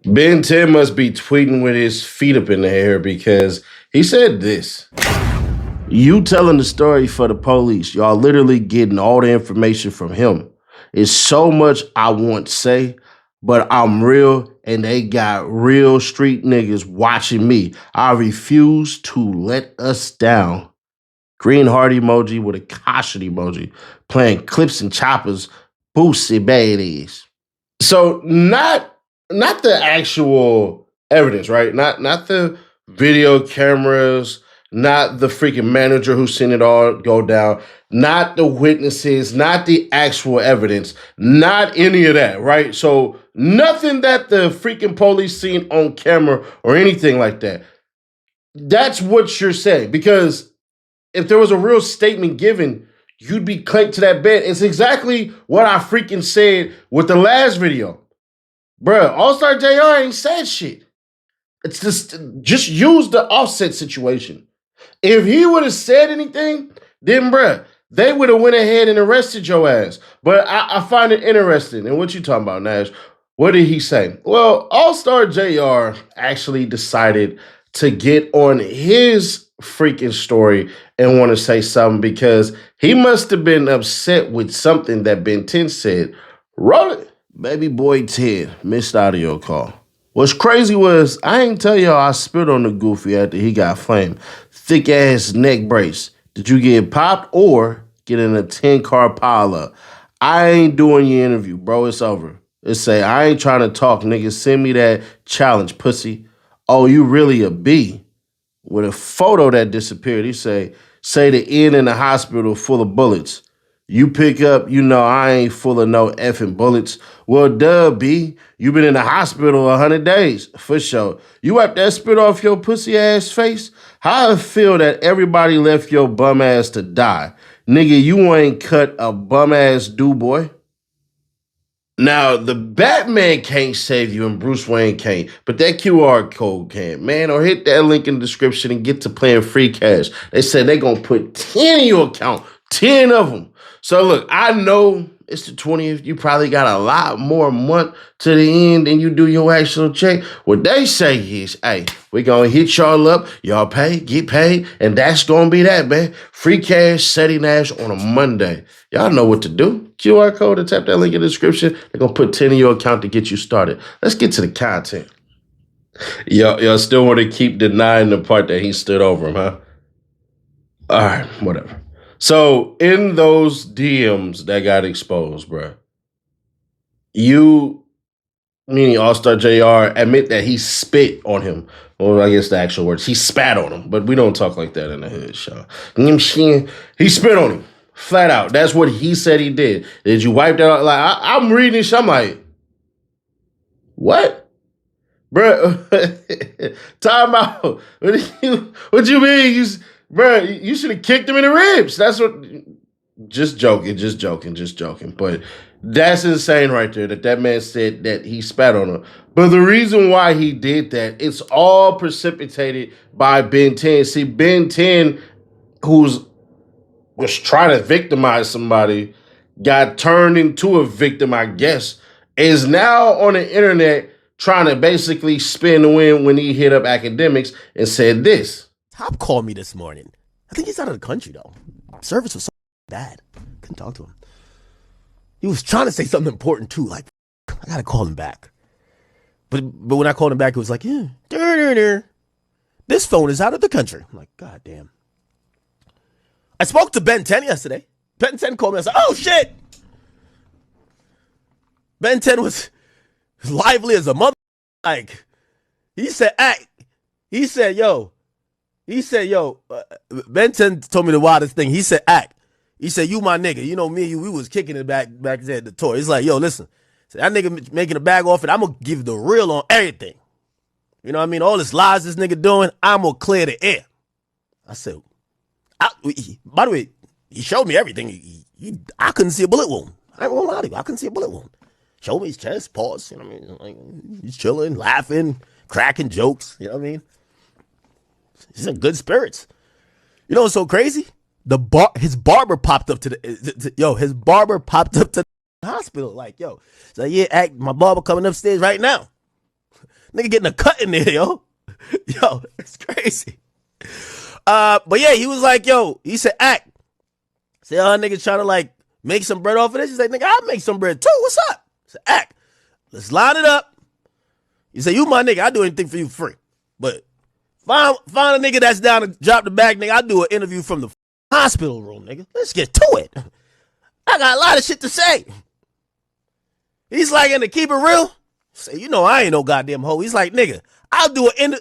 Ben 10 must be tweeting with his feet up in the air because he said this. You telling the story for the police. Y'all literally getting all the information from him. It's so much I want to say, but I'm real and they got real street niggas watching me. I refuse to let us down. Green heart emoji with a caution emoji. Playing clips and choppers. Boosty baddies. So not the actual evidence, right? Not the video cameras, not the freaking manager who's seen it all go down, not the witnesses, not the actual evidence, not any of that, right? So nothing that the freaking police seen on camera or anything like that. That's what you're saying. Because if there was a real statement given, you'd be clanked to that bed. It's exactly what I freaking said with the last video. Bruh, Allstar JR ain't said shit. It's just use the Offset situation. If he would have said anything, then bruh, they would have went ahead and arrested your ass. But I find it interesting. And what you talking about, Nash? What did he say? Well, Allstar JR actually decided to get on his freaking story and want to say something because he must have been upset with something that Ben 10 said. Roll it. Baby boy 10, missed audio call. What's crazy was, I ain't tell y'all I spit on the goofy after he got flamed. Thick ass neck brace. Did you get popped or get in a 10-car pileup? I ain't doing your interview, bro. It's over. It say, I ain't trying to talk, nigga. Send me that challenge, pussy. Oh, you really a B? With a photo that disappeared, he say the end in the hospital full of bullets. You pick up, you know I ain't full of no effing bullets. Well, duh, B. You been in the hospital 100 days, for sure. You wipe that spit off your pussy ass face? How I feel that everybody left your bum ass to die? Nigga, you ain't cut a bum ass do, boy. Now, the Batman can't save you and Bruce Wayne can't, but that QR code can, man. Or hit that link in the description and get to playing free cash. They said they gonna put 10 in your account, 10 of them. So look, I know it's the 20th. You probably got a lot more month to the end than you do your actual check. What they say is, hey, we gonna hit y'all up. Y'all pay, get paid, and that's gonna be that, man. Free cash, Seti Nash on a Monday. Y'all know what to do. QR code and tap that link in the description. They're gonna put 10 in your account to get you started. Let's get to the content. Y'all still want to keep denying the part that he stood over him, huh? All right, whatever. So in those DMs that got exposed, bro, you, meaning Allstar JR, admit that he spit on him. Well, I guess the actual words, he spat on him, but we don't talk like that in the hood, show. You know what I'm saying? He spit on him, flat out. That's what he said he did. Did you wipe that out? Like, I'm reading this, I'm like, what? Bro, time out. What you mean? Bro, you should have kicked him in the ribs. That's what. Just joking. But that's insane right there that man said that he spat on him. But the reason why he did that, it's all precipitated by Ben 10. See, Ben 10, who's was trying to victimize somebody, got turned into a victim, I guess, is now on the internet trying to basically spin the win when he hit up Akademiks and said this. Top called me this morning. I think he's out of the country, though. Service was so bad. Couldn't talk to him. He was trying to say something important, too. Like, I got to call him back. But when I called him back, it was like, yeah, this phone is out of the country. I'm like, God damn. I spoke to Ben 10 yesterday. Ben 10 called me. I was like, oh, shit. Ben 10 was lively as a mother. Like, he said, yo, Ben 10 told me the wildest thing. He said, he said, you my nigga. You know me and you, we was kicking it back there at the tour. He's like, yo, listen, that nigga making a bag off it, I'm going to give the real on everything. You know what I mean? All this lies this nigga doing, I'm going to clear the air. I said, by the way, he showed me everything. I couldn't see a bullet wound. I won't lie to you. I couldn't see a bullet wound. Showed me his chest, pause. You know what I mean? Like, he's chilling, laughing, cracking jokes. You know what I mean? He's in good spirits. You know what's so crazy? His barber popped up to the hospital. Like, yo, so yeah, my barber coming upstairs right now. Nigga getting a cut in there, yo. Yo, it's crazy. But yeah, he was like, yo, he said, act. Say, nigga trying to like make some bread off of this. He's like, nigga, I'll make some bread too. What's up? I said, act. Let's line it up. You say, you my nigga, I'll do anything for you free. But find a nigga that's down to drop the bag, nigga. I'll do an interview from the hospital room, nigga. Let's get to it. I got a lot of shit to say. He's like, and to keep it real, say, you know I ain't no goddamn hoe. He's like, nigga, I'll do an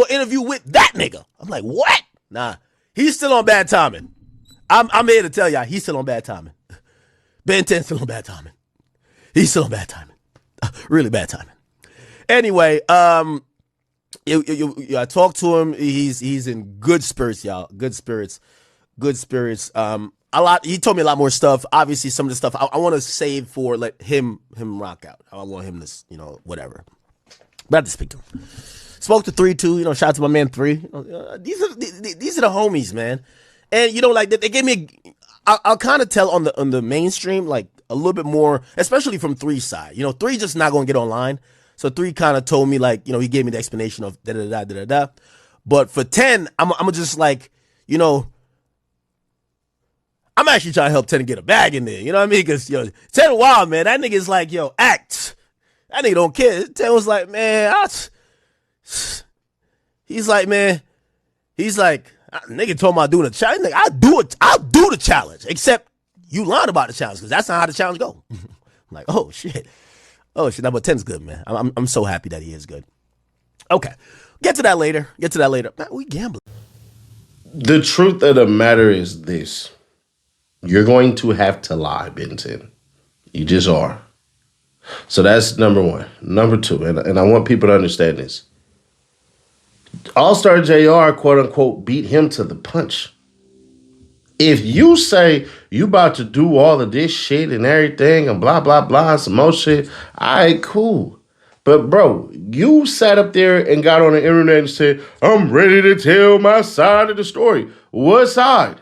interview with that nigga. I'm like, what? Nah, he's still on bad timing. I'm here to tell y'all, he's still on bad timing. Ben10 still on bad timing. He's still on bad timing. Really bad timing. Anyway, I talked to him. He's in good spirits, y'all. Good spirits. He told me a lot more stuff. Obviously, some of the stuff I want to save for let him rock out. I want him to, whatever. But I have to speak to him. Spoke to 3-2, shout out to my man 3. These are the homies, man. And like they gave me I'll kind of tell on the mainstream, like a little bit more, especially from 3's side. 3 just not gonna get online. So 3 kind of told me, like, he gave me the explanation of da-da-da. But for 10, I'm just like, I'm actually trying to help 10 get a bag in there. You know what I mean? Because, 10 wild, man. That nigga's like, act. That nigga don't care. 10 was like, man, he's like, nigga told me I'll do the challenge. I'll do the challenge. Except you learn about the challenge, because that's not how the challenge go. I'm like, oh, shit. Oh shit! But 10's good, man. I'm so happy that he is good. Okay, get to that later. Man, we gambling. The truth of the matter is this: you're going to have to lie, Ben10. You just are. So that's number one. Number two, and I want people to understand this: Allstar JR, quote unquote, beat him to the punch. If you say you about to do all of this shit and everything and blah, blah, blah, and some more shit, all right, cool. But, bro, you sat up there and got on the internet and said, I'm ready to tell my side of the story. What side?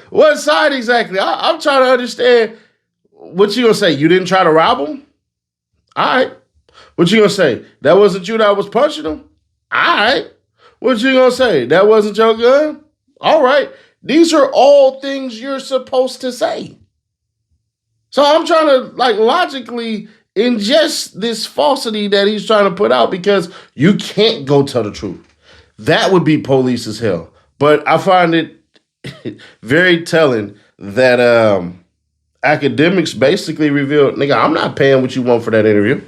What side exactly? I'm trying to understand. What you gonna say? You didn't try to rob him? All right. What you gonna say? That wasn't you that was punching him? All right. What you gonna say? That wasn't your gun? All right. These are all things you're supposed to say. So I'm trying to logically ingest this falsity that he's trying to put out, because you can't go tell the truth. That would be police as hell. But I find it very telling that Akademiks basically revealed, nigga, I'm not paying what you want for that interview.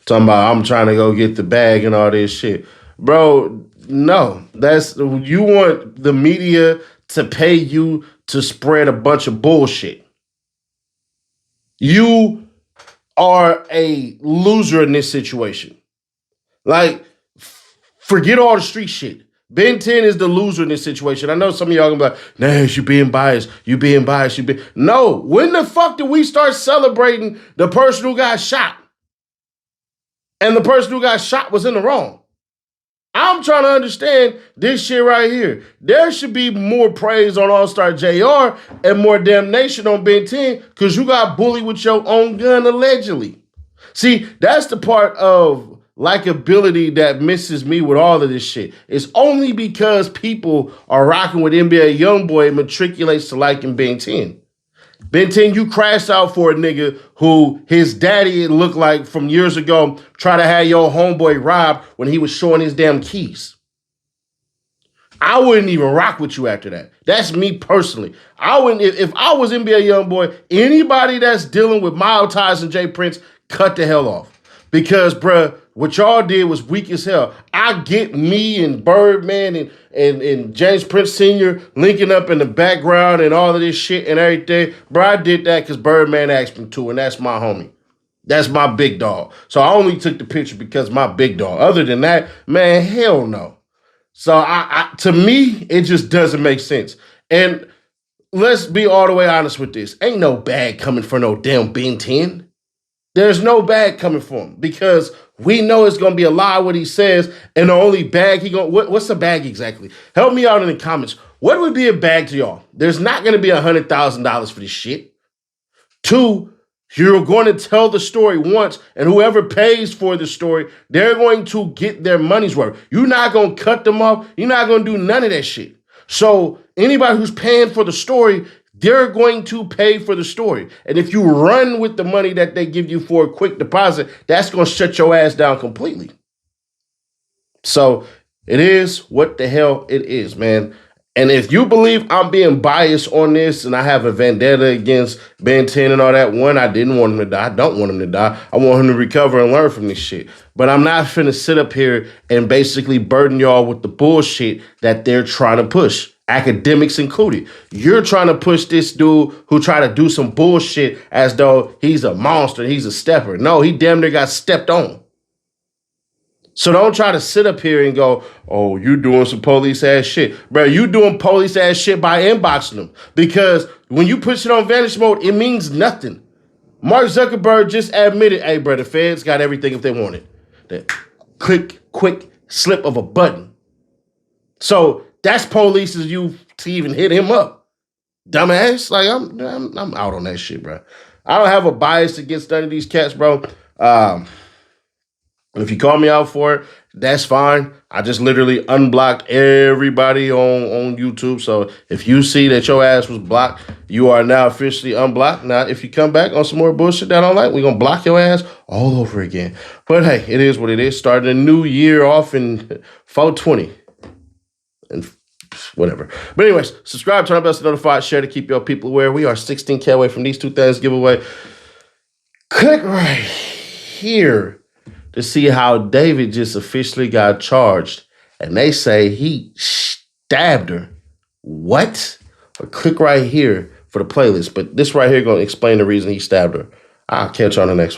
Talking about I'm trying to go get the bag and all this shit. Bro, no, you want the media to pay you to spread a bunch of bullshit. You are a loser in this situation. Forget all the street shit. Ben10 is the loser in this situation. I know some of y'all gonna be like, Nash, you being biased. No, when the fuck did we start celebrating the person who got shot? And the person who got shot was in the wrong. I'm trying to understand this shit right here. There should be more praise on Allstar JR and more damnation on Ben10, because you got bullied with your own gun, allegedly. See, that's the part of likability that misses me with all of this shit. It's only because people are rocking with NBA YoungBoy, it matriculates to liking Ben10. Ben10, you crashed out for a nigga who his daddy, it looked like from years ago, tried to have your homeboy robbed when he was showing his damn keys. I wouldn't even rock with you after that. That's me personally. I wouldn't, if I was NBA YoungBoy, anybody that's dealing with Mild Ties and Jay Prince, cut the hell off. Because, bruh, what y'all did was weak as hell. I get me and Birdman and James Prince Sr. linking up in the background and all of this shit and everything. Bro, I did that because Birdman asked me to, and that's my homie. That's my big dog. So I only took the picture because my big dog. Other than that, man, hell no. So to me, it just doesn't make sense. And let's be all the way honest with this. Ain't no bag coming for no damn Ben10. There's no bag coming for him, because we know it's going to be a lie what he says, and the only bag what's the bag exactly? Help me out in the comments. What would be a bag to y'all? There's not going to be $100,000 for this shit. 2, You're going to tell the story once, and whoever pays for the story, they're going to get their money's worth. You're not going to cut them off. You're not going to do none of that shit. So anybody who's paying for the story, they're going to pay for the story. And if you run with the money that they give you for a quick deposit, that's going to shut your ass down completely. So it is what the hell it is, man. And if you believe I'm being biased on this and I have a vendetta against Ben10 and all that, one, I didn't want him to die. I don't want him to die. I want him to recover and learn from this shit. But I'm not finna sit up here and basically burden y'all with the bullshit that they're trying to push. Akademiks included. You're trying to push this dude who tried to do some bullshit as though he's a monster, he's a stepper. No, he damn near got stepped on. So don't try to sit up here and go, oh, you doing some police ass shit. Bro, you doing police ass shit by inboxing them. Because when you push it on vanish mode, it means nothing. Mark Zuckerberg just admitted, hey, bro, the feds got everything if they want it. That quick slip of a button. So that's police as you to even hit him up. Dumbass. Like, I'm out on that shit, bro. I don't have a bias against none of these cats, bro. If you call me out for it, that's fine. I just literally unblocked everybody on YouTube. So if you see that your ass was blocked, you are now officially unblocked. Now, if you come back on some more bullshit that I don't like, we're going to block your ass all over again. But hey, it is what it is. Starting a new year off in 420. And whatever. But anyways, subscribe, turn on bells to notify, share to keep your people aware. We are 16K away from these two things giveaway. Click right here to see how David just officially got charged. And they say he stabbed her. What? Or click right here for the playlist. But this right here going to explain the reason he stabbed her. I'll catch you on the next one.